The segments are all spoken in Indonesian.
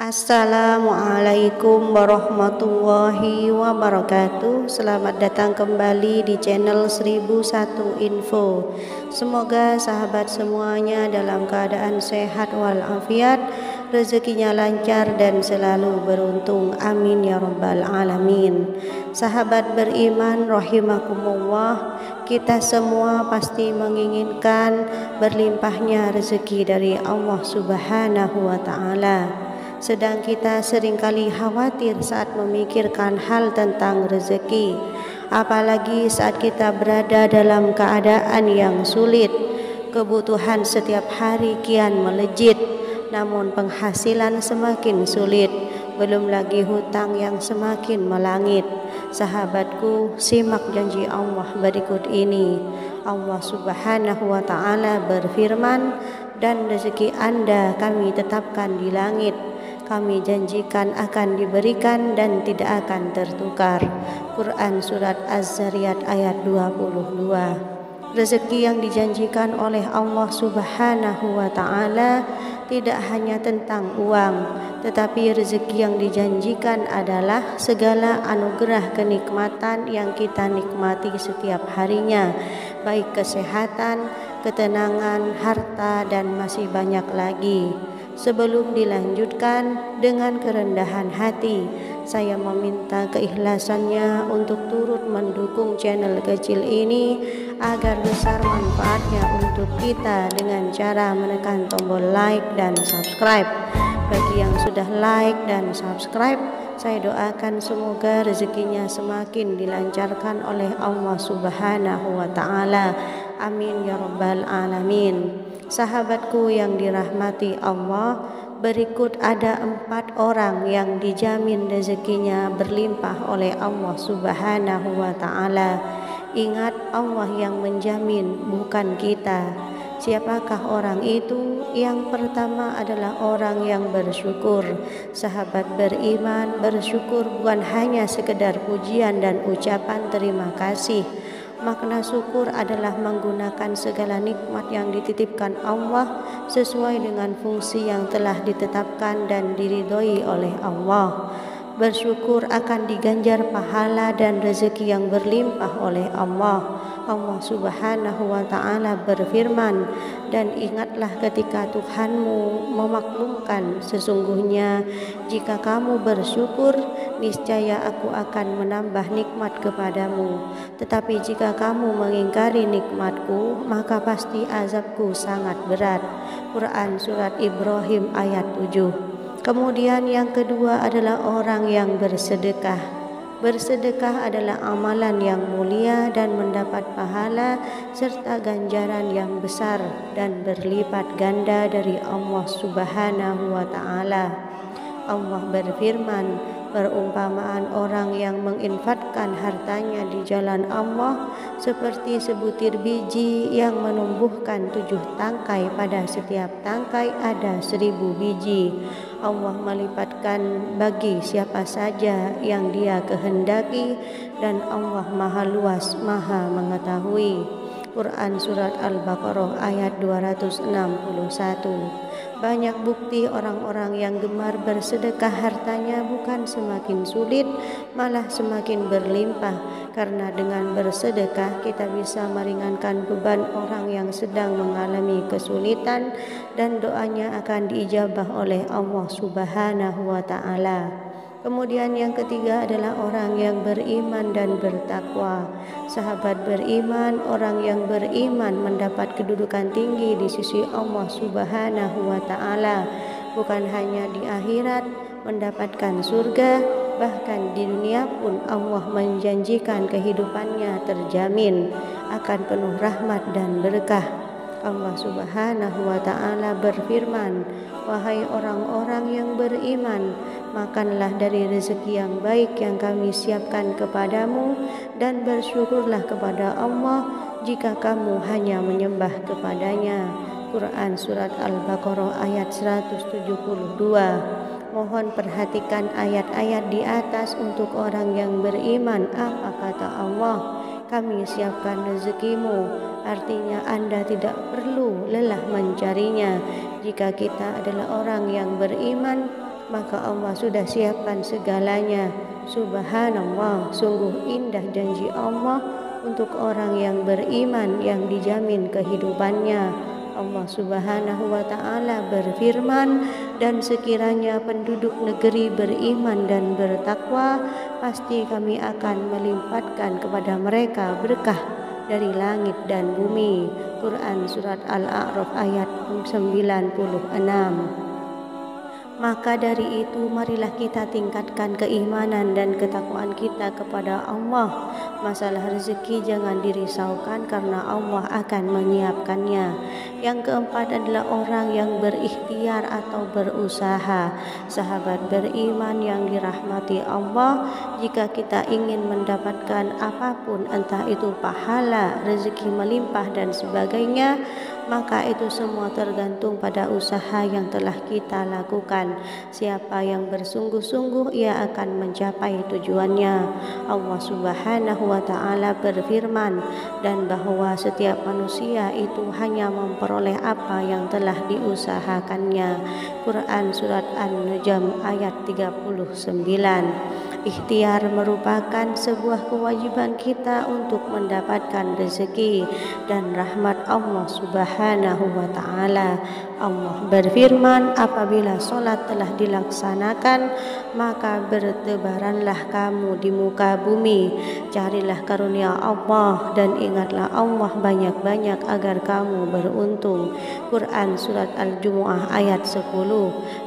Assalamualaikum warahmatullahi wabarakatuh. Selamat datang kembali di channel 1001 Info. Semoga sahabat semuanya dalam keadaan sehat walafiat, rezekinya lancar dan selalu beruntung. Amin ya rabbal alamin. Sahabat beriman rahimakumullah, kita semua pasti menginginkan berlimpahnya rezeki dari Allah Subhanahu wa taala. Sedang kita seringkali khawatir saat memikirkan hal tentang rezeki, apalagi saat kita berada dalam keadaan yang sulit. Kebutuhan setiap hari kian melejit, namun penghasilan semakin sulit, belum lagi hutang yang semakin melangit. Sahabatku, simak janji Allah berikut ini. Allah Subhanahu wa ta'ala berfirman, dan rezeki Anda kami tetapkan di langit, kami janjikan akan diberikan dan tidak akan tertukar. Quran Surat Az-Zariyat ayat 22. Rezeki yang dijanjikan oleh Allah Subhanahu wa ta'ala tidak hanya tentang uang, tetapi rezeki yang dijanjikan adalah segala anugerah kenikmatan yang kita nikmati setiap harinya, baik kesehatan, ketenangan, harta, dan masih banyak lagi. Sebelum dilanjutkan, dengan kerendahan hati saya meminta keikhlasannya untuk turut mendukung channel kecil ini agar besar manfaatnya untuk kita dengan cara menekan tombol like dan subscribe. Bagi yang sudah like dan subscribe, saya doakan semoga rezekinya semakin dilancarkan oleh Allah Subhanahu wa ta'ala. Amin ya rabbal alamin. Sahabatku yang dirahmati Allah, berikut ada 4 orang yang dijamin rezekinya berlimpah oleh Allah Subhanahu wa ta'ala. Ingat, Allah yang menjamin, bukan kita. Siapakah orang itu? Yang pertama adalah orang yang bersyukur. Sahabat beriman, bersyukur bukan hanya sekedar pujian dan ucapan terima kasih. Makna syukur adalah menggunakan segala nikmat yang dititipkan Allah sesuai dengan fungsi yang telah ditetapkan dan diridhoi oleh Allah. Bersyukur akan diganjar pahala dan rezeki yang berlimpah oleh Allah. Allah Subhanahu wa ta'ala berfirman, dan ingatlah ketika Tuhanmu memaklumkan, sesungguhnya jika kamu bersyukur, niscaya aku akan menambah nikmat kepadamu. Tetapi jika kamu mengingkari nikmatku, maka pasti azabku sangat berat. Quran Surat Ibrahim ayat 7. Kemudian yang kedua adalah orang yang bersedekah. Bersedekah adalah amalan yang mulia dan mendapat pahala serta ganjaran yang besar dan berlipat ganda dari Allah Subhanahu wa ta'ala. Allah berfirman, perumpamaan orang yang menginfakkan hartanya di jalan Allah seperti sebutir biji yang menumbuhkan 7 tangkai, pada setiap tangkai ada 1000 biji. Allah melipatkan bagi siapa saja yang Dia kehendaki, dan Allah Maha Luas, Maha Mengetahui. Quran Surat Al-Baqarah ayat 261. Banyak bukti orang-orang yang gemar bersedekah hartanya bukan semakin sulit, malah semakin berlimpah. Karena dengan bersedekah kita bisa meringankan beban orang yang sedang mengalami kesulitan, dan doanya akan diijabah oleh Allah Subhanahu wa ta'ala. Kemudian yang ketiga adalah orang yang beriman dan bertakwa. Sahabat beriman, orang yang beriman mendapat kedudukan tinggi di sisi Allah Subhanahu wa ta'ala. Bukan hanya di akhirat mendapatkan surga, bahkan di dunia pun Allah menjanjikan kehidupannya terjamin akan penuh rahmat dan berkah. Allah Subhanahu wa ta'ala berfirman, wahai orang-orang yang beriman, makanlah dari rezeki yang baik yang kami siapkan kepadamu, dan bersyukurlah kepada Allah jika kamu hanya menyembah kepadanya. Quran Surat Al-Baqarah ayat 172. Mohon perhatikan ayat-ayat di atas untuk orang yang beriman. Apa kata Allah? Kami siapkan rezekimu, artinya Anda tidak perlu lelah mencarinya. Jika kita adalah orang yang beriman, maka Allah sudah siapkan segalanya. Subhanallah, sungguh indah janji Allah untuk orang yang beriman yang dijamin kehidupannya. Allah Subhanahu wa Ta'ala berfirman, dan sekiranya penduduk negeri beriman dan bertakwa, pasti kami akan melimpahkan kepada mereka berkah dari langit dan bumi. Quran Surat Al-A'raf ayat 96. Maka dari itu marilah kita tingkatkan keimanan dan ketakwaan kita kepada Allah. Masalah rezeki jangan dirisaukan karena Allah akan menyiapkannya. Yang keempat adalah orang yang berikhtiar atau berusaha. Sahabat beriman yang dirahmati Allah, jika kita ingin mendapatkan apapun, entah itu pahala, rezeki melimpah dan sebagainya, maka itu semua tergantung pada usaha yang telah kita lakukan. Siapa yang bersungguh-sungguh, ia akan mencapai tujuannya. Allah Subhanahu wa Ta'ala berfirman, dan bahwa setiap manusia itu hanya memperoleh apa yang telah diusahakannya. Quran Surat An-Najm ayat 39. Ikhtiar merupakan sebuah kewajiban kita untuk mendapatkan rezeki dan rahmat Allah Subhanahu wa Ta'ala. Allah berfirman, apabila sholat telah dilaksanakan, maka bertebaranlah kamu di muka bumi, carilah karunia Allah dan ingatlah Allah banyak-banyak agar kamu beruntung. Quran Surat Al-Jumu'ah ayat 10.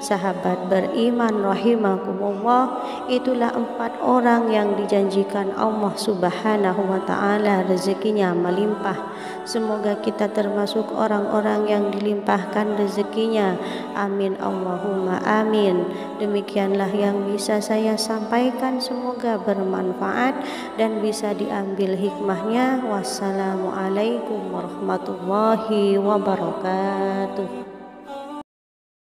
Sahabat beriman rahimakumullah, itulah 4 orang yang dijanjikan Allah Subhanahu wa Ta'ala rezekinya melimpah. Semoga kita termasuk orang-orang yang dilimpahkan rezekinya. Amin Allahumma amin. Demikianlah yang bisa saya sampaikan, semoga bermanfaat dan bisa diambil hikmahnya. Wassalamualaikum warahmatullahi wabarakatuh.